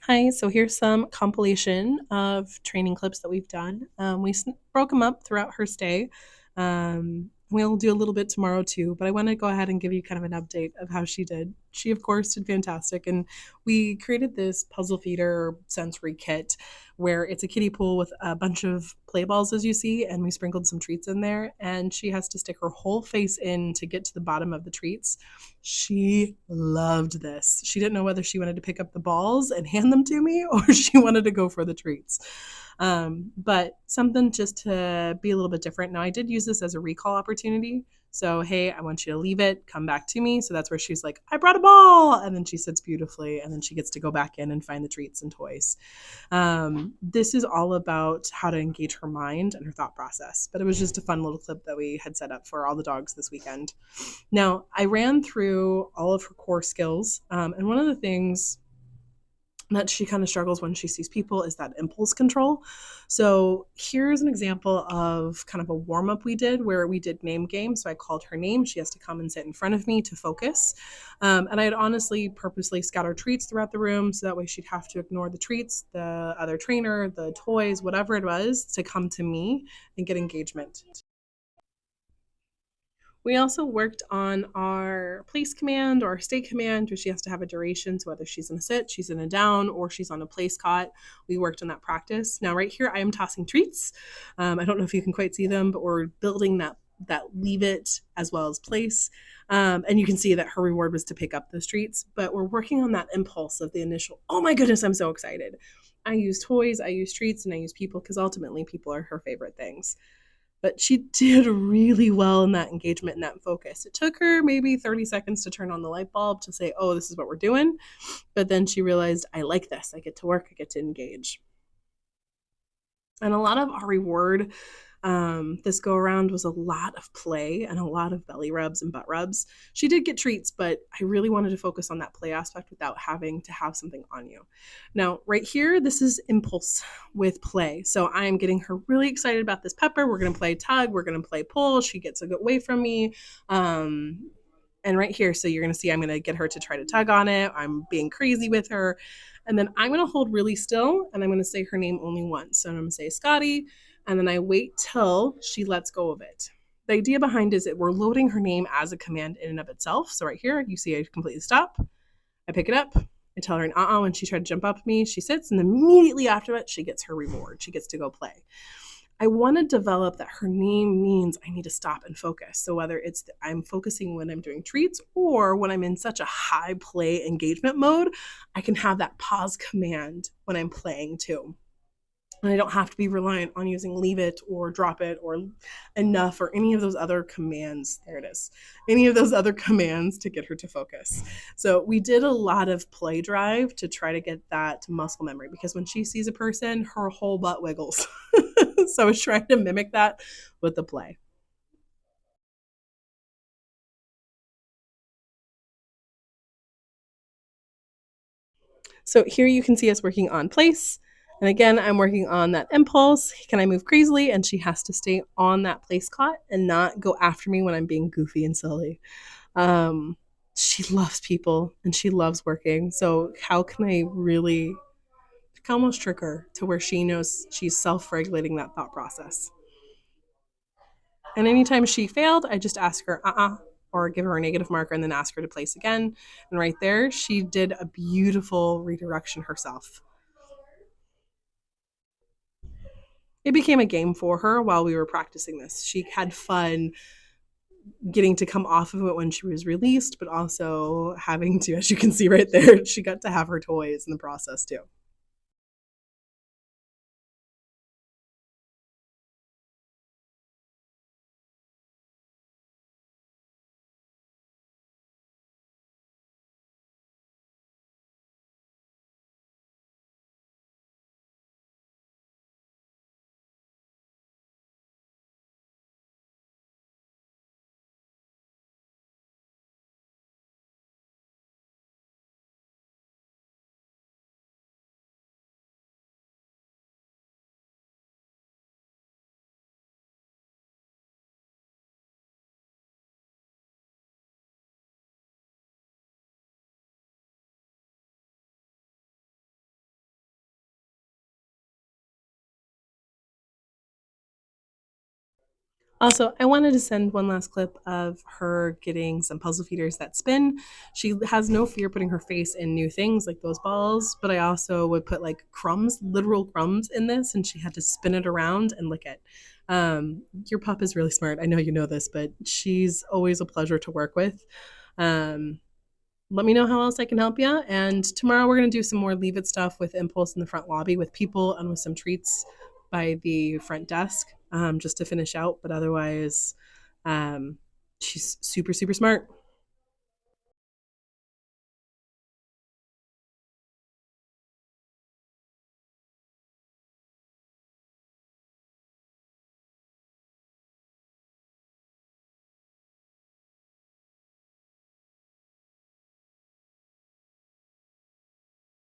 Hi, so here's some compilation of training clips that we've done. We broke them up throughout her stay. We'll do a little bit tomorrow too, but I want to go ahead and give you kind of an update of how she did. She, of course, did fantastic. And we created this puzzle feeder sensory kit where it's a kiddie pool with a bunch of play balls, as you see, and we sprinkled some treats in there. And she has to stick her whole face in to get to the bottom of the treats. She loved this. She didn't know whether she wanted to pick up the balls and hand them to me or she wanted to go for the treats. But something just to be a little bit different. Now, I did use this as a recall opportunity. So, hey, I want you to leave it, come back to me. So that's where she's like, I brought a ball. And then she sits beautifully. And then she gets to go back in and find the treats and toys. This is all about how to engage her mind and her thought process. But it was just a fun little clip that we had set up for all the dogs this weekend. Now, I ran through all of her core skills, and one of the things that she kind of struggles when she sees people is that impulse control. So here's an example of kind of a warm up we did where we did name game. So I called her name. She has to come and sit in front of me to focus. And I had honestly purposely scattered treats throughout the room so that way she'd have to ignore the treats, the other trainer, the toys, whatever it was, to come to me and get engagement. We also worked on our place command or our stay command, where she has to have a duration. So whether she's in a sit, she's in a down, or she's on a place cot, we worked on that practice. Now, right here, I am tossing treats. I don't know if you can quite see them, but we're building that leave it as well as place. And you can see that her reward was to pick up those treats, but we're working on that impulse of the initial, oh my goodness, I'm so excited. I use toys, I use treats, and I use people because ultimately people are her favorite things. But she did really well in that engagement and that focus. It took her maybe 30 seconds to turn on the light bulb to say, oh, this is what we're doing. But then she realized, I like this. I get to work, I get to engage. And a lot of our reward this go around was a lot of play and a lot of belly rubs and butt rubs. She did get treats, but I really wanted to focus on that play aspect without having to have something on you. Now, right here, this is impulse with play. So I am getting her really excited about this pepper. We're going to play tug. We're going to play pull. She gets away from me. And right here, so you're going to see I'm going to get her to try to tug on it. I'm being crazy with her. And then I'm going to hold really still and I'm going to say her name only once. So I'm going to say Scottie, and then I wait till she lets go of it. The idea behind is that we're loading her name as a command in and of itself. So right here, you see I completely stop. I pick it up. I tell her an when she tried to jump up at me. She sits, and immediately after it, she gets her reward. She gets to go play. I want to develop that her name means I need to stop and focus. So whether it's I'm focusing when I'm doing treats or when I'm in such a high play engagement mode, I can have that pause command when I'm playing too. And I don't have to be reliant on using leave it or drop it or enough or any of those other commands. There it is. Any of those other commands to get her to focus. So we did a lot of play drive to try to get that muscle memory because when she sees a person, her whole butt wiggles. So I was trying to mimic that with the play. So here you can see us working on place. And again, I'm working on that impulse. Can I move crazily? And she has to stay on that place cot and not go after me when I'm being goofy and silly. Um, she loves people and she loves working. So how can I really almost trick her to where she knows she's self-regulating that thought process? And anytime she failed, I just ask her, or give her a negative marker and then ask her to place again. And right there, she did a beautiful redirection herself. It became a game for her while we were practicing this. She had fun getting to come off of it when she was released, but also having to, as you can see right there, she got to have her toys in the process too. Also, I wanted to send one last clip of her getting some puzzle feeders that spin. She has no fear putting her face in new things like those balls, but I also would put like crumbs, literal crumbs in this, and she had to spin it around and lick it. Your pup is really smart. I know you know this, but she's always a pleasure to work with. Um, Let me know how else I can help you. And tomorrow we're going to do some more Leave It stuff with Impulse in the front lobby with people and with some treats by the front desk, just to finish out. But otherwise, she's super, super smart.